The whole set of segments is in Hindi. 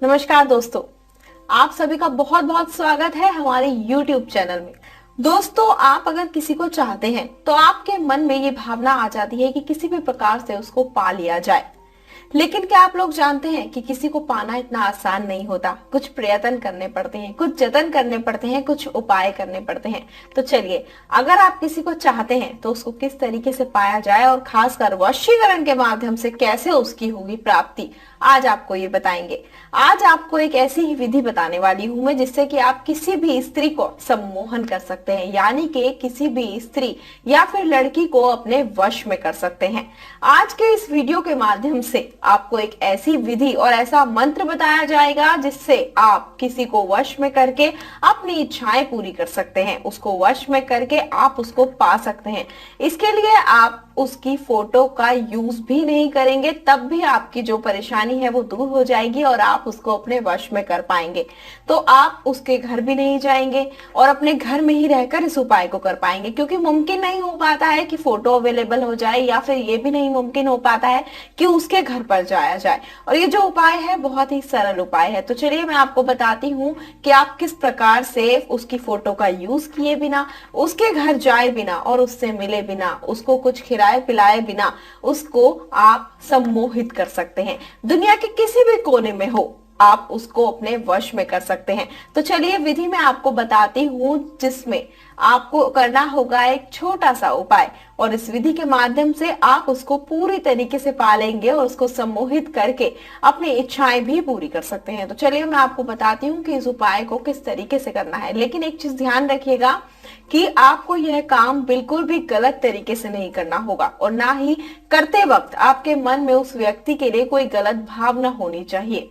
नमस्कार दोस्तों, आप सभी का बहुत बहुत स्वागत है हमारे YouTube चैनल में। दोस्तों, आप अगर किसी को चाहते हैं तो आपके मन में ये भावना आ जाती है कि किसी भी प्रकार से उसको पा लिया जाए। लेकिन क्या आप लोग जानते हैं कि किसी को पाना इतना आसान नहीं होता। कुछ प्रयत्न करने पड़ते हैं, कुछ जतन करने पड़ते हैं, कुछ उपाय करने पड़ते हैं। तो चलिए, अगर आप किसी को चाहते हैं तो उसको किस तरीके से पाया जाए और खासकर वशीकरण के माध्यम से कैसे उसकी होगी प्राप्ति, आज आपको ये बताएंगे। आज आपको एक ऐसी ही विधि बताने वाली हूं मैं जिससे कि आप किसी भी स्त्री को सम्मोहन कर सकते हैं, यानी कि किसी भी स्त्री या फिर लड़की को अपने वश में कर सकते हैं। आज के इस वीडियो के माध्यम से आपको एक ऐसी विधि और ऐसा मंत्र बताया जाएगा जिससे आप किसी को वश में करके अपनी इच्छाएं पूरी कर सकते हैं। उसको वश में करके आप उसको पा सकते हैं। इसके लिए आप उसकी फोटो का यूज भी नहीं करेंगे, तब भी आपकी जो परेशानी है वो दूर हो जाएगी और आप उसको अपने वश में कर पाएंगे। तो आप उसके घर भी नहीं जाएंगे और अपने घर में ही रहकर इस उपाय को कर पाएंगे, क्योंकि मुमकिन नहीं हो पाता है कि फोटो अवेलेबल हो जाए, या फिर ये भी नहीं मुमकिन हो पाता है कि उसके घर पर जाया जाए। और ये जो उपाय है बहुत ही सरल उपाय है। तो चलिए मैं आपको बताती हूँ कि आप किस प्रकार से उसकी फोटो का यूज किए बिना, उसके घर जाए बिना और उससे मिले बिना, उसको कुछ खिलाए पिलाए बिना उसको आप सम्मोहित कर सकते हैं। दुनिया के किसी भी कोने में हो, आप उसको अपने वश में कर सकते हैं। तो चलिए विधि मैं आपको बताती हूँ, जिसमें आपको करना होगा एक छोटा सा उपाय, और इस विधि के माध्यम से आप उसको पूरी तरीके से पालेंगे और उसको सम्मोहित करके अपनी इच्छाएं भी पूरी कर सकते हैं। तो चलिए मैं आपको बताती हूँ कि इस उपाय को किस तरीके से करना है। लेकिन एक चीज ध्यान रखिएगा कि आपको यह काम बिल्कुल भी गलत तरीके से नहीं करना होगा, और ना ही करते वक्त आपके मन में उस व्यक्ति के लिए कोई गलत भावना होनी चाहिए।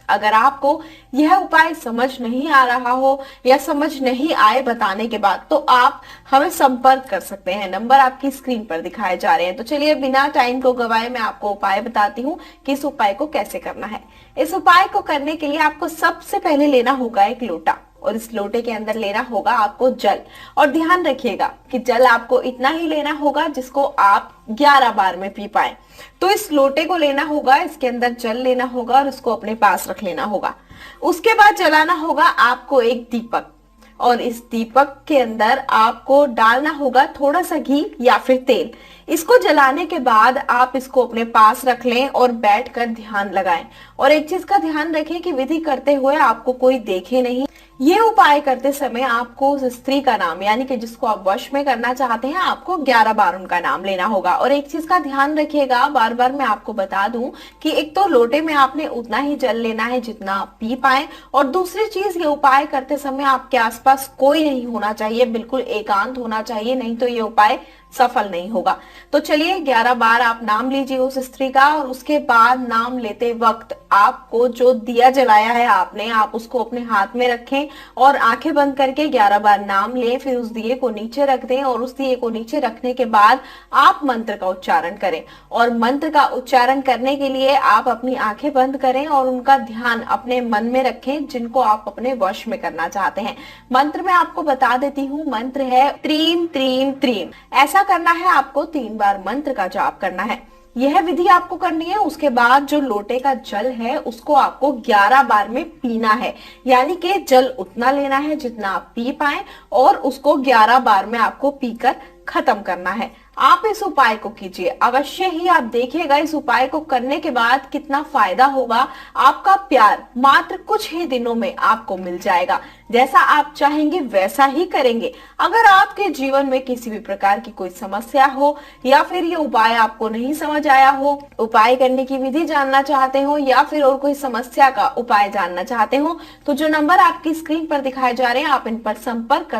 अगर आपको यह उपाय समझ नहीं आ रहा हो या समझ नहीं आए बताने के बाद, तो आप हमें संपर्क कर सकते हैं। नंबर आपकी स्क्रीन पर दिखाए जा रहे हैं। तो चलिए बिना टाइम को गवाए मैं आपको उपाय बताती हूँ कि इस उपाय को कैसे करना है। इस उपाय को करने के लिए आपको सबसे पहले लेना होगा एक लोटा, और इस लोटे के अंदर लेना होगा आपको जल। और ध्यान रखिएगा कि जल आपको इतना ही लेना होगा जिसको आप 11 बार में पी पाए। तो इस लोटे को लेना होगा, इसके अंदर जल लेना होगा और उसको अपने पास रख लेना होगा। उसके बाद जलाना होगा आपको एक दीपक, और इस दीपक के अंदर आपको डालना होगा थोड़ा सा घी या फिर तेल। इसको जलाने के बाद आप इसको अपने पास रख लें और बैठकर ध्यान लगाएं। और एक चीज का ध्यान रखें कि विधि करते हुए आपको कोई देखे नहीं। ये उपाय करते समय आपको उस स्त्री का नाम, यानी कि जिसको आप वश में करना चाहते हैं, आपको 11 बार उनका नाम लेना होगा। और एक चीज का ध्यान रखिएगा, बार बार मैं आपको बता दूं कि एक तो लोटे में आपने उतना ही जल लेना है जितना आप पी पाए, और दूसरी चीज ये उपाय करते समय आपके आसपास कोई नहीं होना चाहिए, बिल्कुल एकांत होना चाहिए, नहीं तो ये उपाय सफल नहीं होगा। तो चलिए 11 बार आप नाम लीजिए उस स्त्री का, और उसके बाद नाम लेते वक्त आपको जो दिया जलाया है आपने, आप उसको अपने हाथ में रखें और आंखें बंद करके 11 बार नाम लें। फिर उस दिए को नीचे रख दें, और उस दिए को नीचे रखने के बाद आप मंत्र का उच्चारण करें। और मंत्र का उच्चारण करने के लिए आप अपनी आंखें बंद करें और उनका ध्यान अपने मन में रखें जिनको आप अपने वश में करना चाहते हैं। मंत्र मैं आपको बता देती हूँ, मंत्र है त्रीम त्रीम त्रीम। ऐसा करना है, आपको 3 बार मंत्र का जाप करना है। यह विधि आपको करनी है। उसके बाद जो लोटे का जल है उसको आपको 11 बार में पीना है, यानी कि जल उतना लेना है जितना आप पी पाए, और उसको 11 बार में आपको पीकर खत्म करना है। आप इस उपाय को कीजिए अवश्य ही। आप देखिएगा इस उपाय को करने के बाद कितना फायदा होगा। आपका प्यार मात्र कुछ ही दिनों में आपको मिल जाएगा। जैसा आप चाहेंगे वैसा ही करेंगे। अगर आपके जीवन में किसी भी प्रकार की कोई समस्या हो, या फिर ये उपाय आपको नहीं समझ आया हो, उपाय करने की विधि जानना चाहते हो, या फिर और कोई समस्या का उपाय जानना चाहते हो, तो जो नंबर आपकी स्क्रीन पर दिखाए जा रहे हैं आप इन पर संपर्क कर